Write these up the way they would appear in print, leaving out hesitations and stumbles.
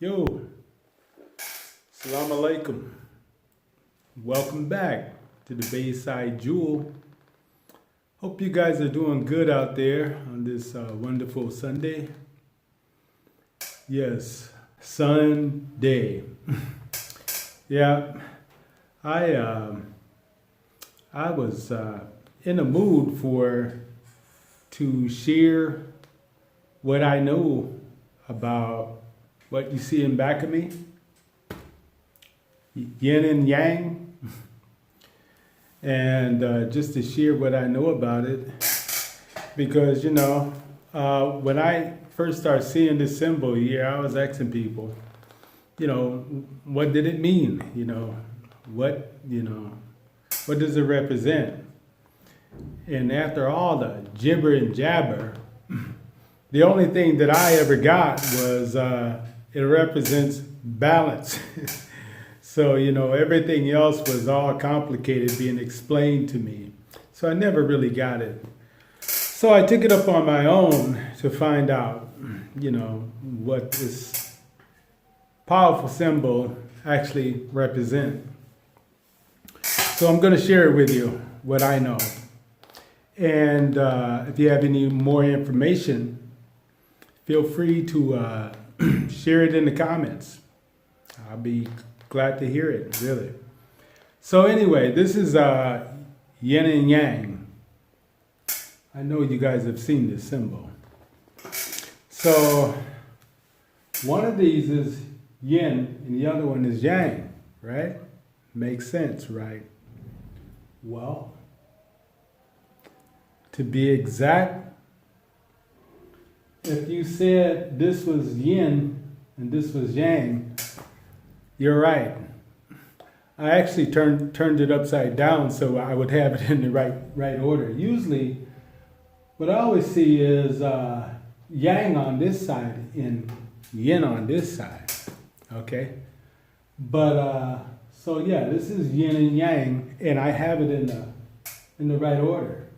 Yo, Assalamu alaikum. Welcome back to the Bayside Jewel. Hope you guys are doing good out there on this wonderful Sunday. Yes, Sunday. Yeah, I was in a mood to share what I know about what you see in back of me, Yin and Yang, and just to share what I know about it, because when I first started seeing this symbol here, I was asking people, what did it mean? What does it represent? And after all the gibber and jabber, the only thing that I ever got was it represents balance. So, everything else was all complicated being explained to me. So I never really got it. So I took it up on my own to find out, what this powerful symbol actually represents. So I'm going to share it with you, what I know. And if you have any more information, feel free to share it in the comments. I'll be glad to hear it, really. So anyway, this is Yin and Yang. I know you guys have seen this symbol. So one of these is Yin and the other one is Yang, right? Makes sense, right? Well, to be exact, if you said this was Yin and this was Yang, you're right. I actually turned it upside down so I would have it in the right order. Usually, what I always see is Yang on this side and Yin on this side. Okay, but so yeah, this is Yin and Yang, and I have it in the right order.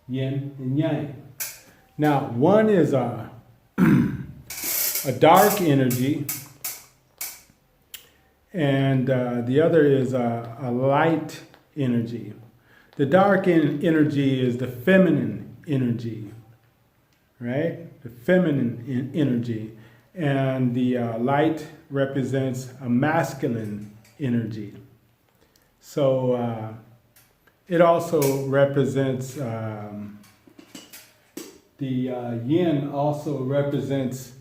Yin and Yang. Now, one is a dark energy, and the other is a light energy. The dark energy is the feminine energy, right? The feminine energy. And the light represents a masculine energy. So it also represents, the yin also represents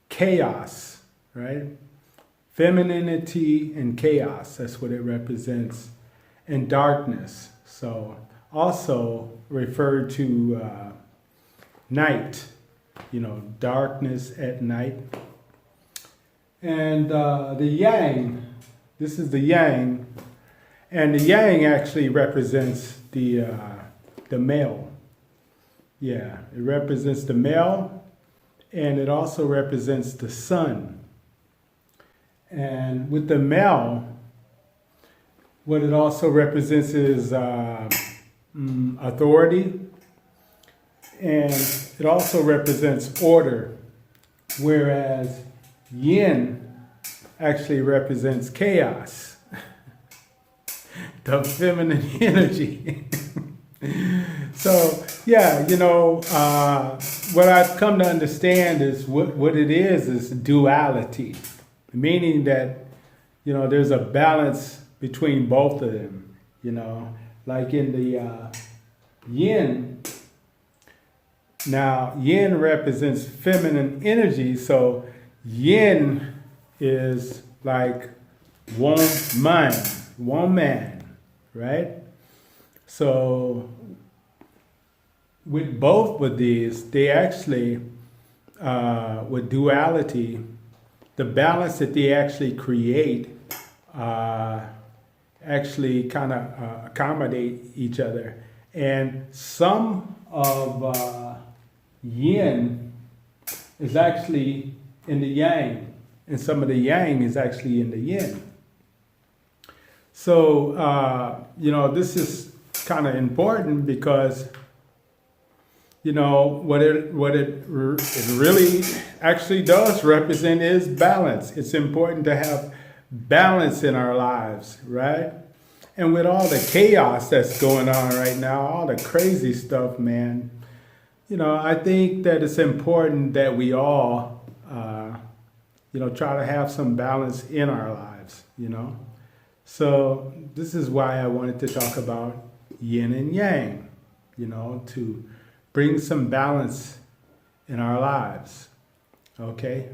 chaos, right? Femininity and chaos, that's what it represents. And darkness, so also referred to night, darkness at night. And the yang, this is the yang, and the yang actually represents the male. Yeah, it represents the male, and it also represents the sun. And with the male, what it also represents is authority, and it also represents order, whereas yin actually represents chaos, the feminine energy. So, yeah, what I've come to understand is what it is duality, meaning that, there's a balance between both of them, like in the yin. Now, yin represents feminine energy, so yin is like woman, right? So with both of these, they actually, with duality, the balance that they actually create actually kind of accommodate each other. And some of yin is actually in the yang, and some of the yang is actually in the yin. So, this is kind of important because it really actually does represent is balance. It's important to have balance in our lives, right? And with all the chaos that's going on right now, all the crazy stuff, man, I think that it's important that we all, try to have some balance in our lives. So this is why I wanted to talk about yin and yang, to bring some balance in our lives. Okay?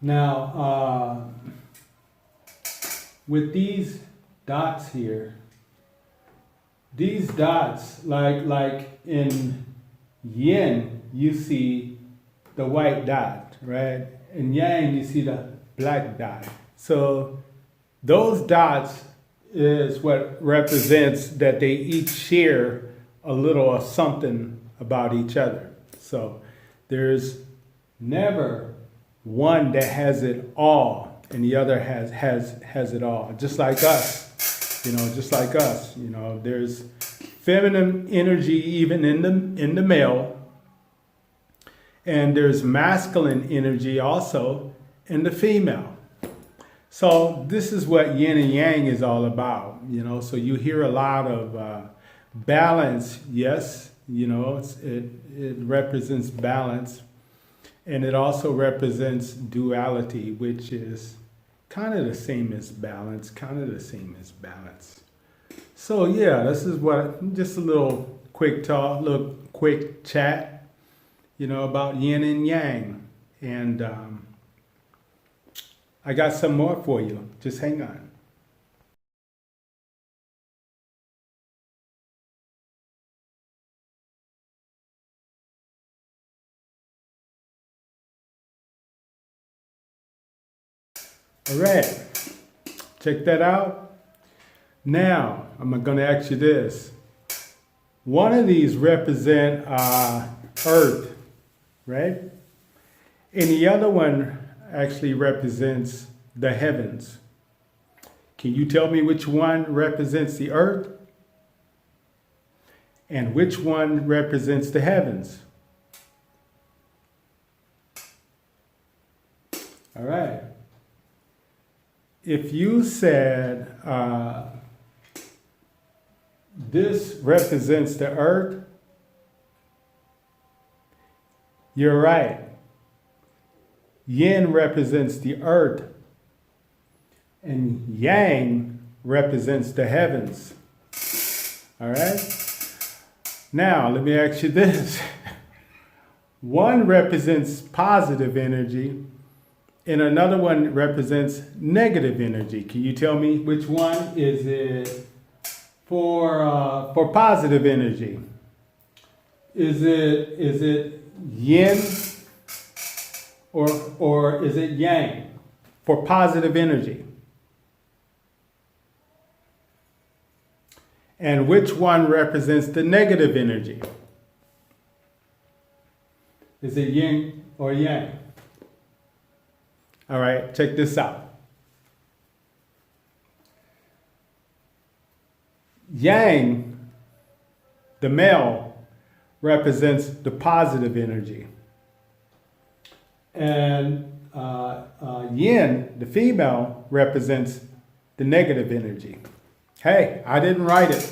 Now, with these dots here, these dots, like in yin, you see the white dot, right? In yang, you see the black dot. So those dots is what represents that they each share a little of something about each other. So there's never one that has it all and the other has it all. Just like us, there's feminine energy even in the male, and there's masculine energy also in the female. So this is what yin and yang is all about, So you hear a lot of balance, yes, it represents balance, and it also represents duality, which is kind of the same as balance, So yeah, this is just a little quick talk, little quick chat, about yin and yang, and I got some more for you. Just hang on. All right, check that out. Now, I'm going to ask you this. One of these represent Earth, right? And the other one actually represents the heavens. Can you tell me which one represents the Earth and which one represents the heavens? All right. If you said this represents the Earth, you're right. Yin represents the Earth, and Yang represents the heavens. All right? Now, let me ask you this. One represents positive energy, and another one represents negative energy. Can you tell me which one is it for positive energy? Is it yin or is it yang for positive energy? And which one represents the negative energy? Is it yin or yang? All right, check this out. Yang, the male, represents the positive energy. And yin, the female, represents the negative energy. Hey, I didn't write it.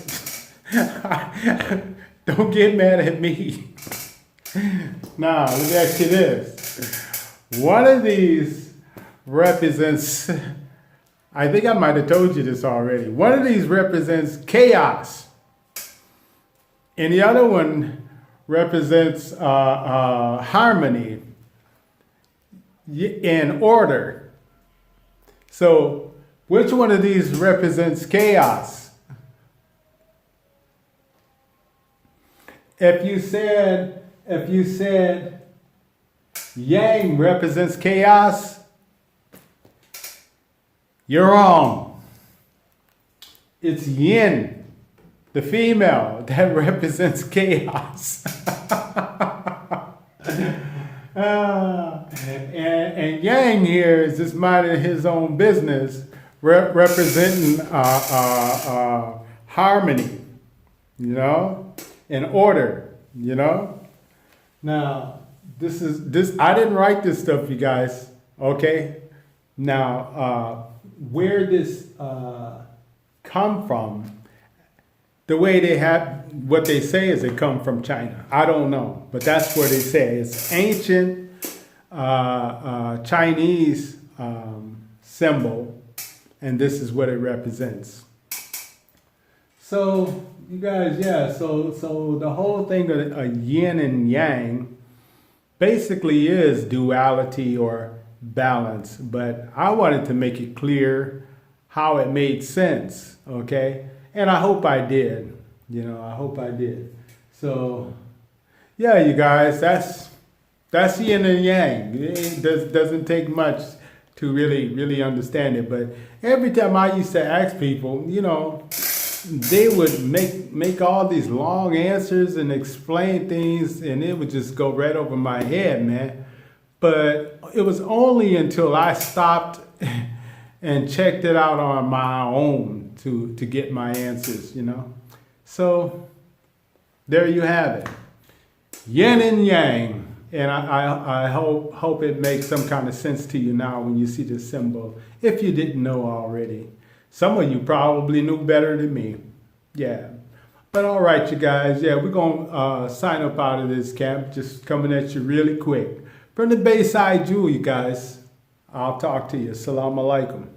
Don't get mad at me. Now, let me ask you this. One of these represents, I think I might have told you this already. One of these represents chaos. And the other one represents harmony and order. So, which one of these represents chaos? If you said Yang represents chaos, you're wrong. It's Yin, the female, that represents chaos. And Yang here is just minding his own business, representing harmony, and order, Now, this. I didn't write this stuff, you guys. Okay. Now, where this come from? The way they have what they say is it come from China. I don't know, but that's what they say. It's ancient Chinese symbol, and this is what it represents. So you guys, yeah. So the whole thing of a yin and yang basically is duality or balance. But I wanted to make it clear how it made sense. Okay, and I hope I did. I hope I did. So yeah, you guys, that's yin and yang. Doesn't take much to really understand it. But every time I used to ask people, they would make all these long answers and explain things, and it would just go right over my head, man. But it was only until I stopped and checked it out on my own to get my answers. So there you have it, yin and yang. And I hope it makes some kind of sense to you now when you see this symbol, if you didn't know already. Some of you probably knew better than me. Yeah. But all right, you guys. Yeah, we're going to sign up out of this camp. Just coming at you really quick. From the Bayside Jewel, you guys. I'll talk to you. Assalamu alaikum.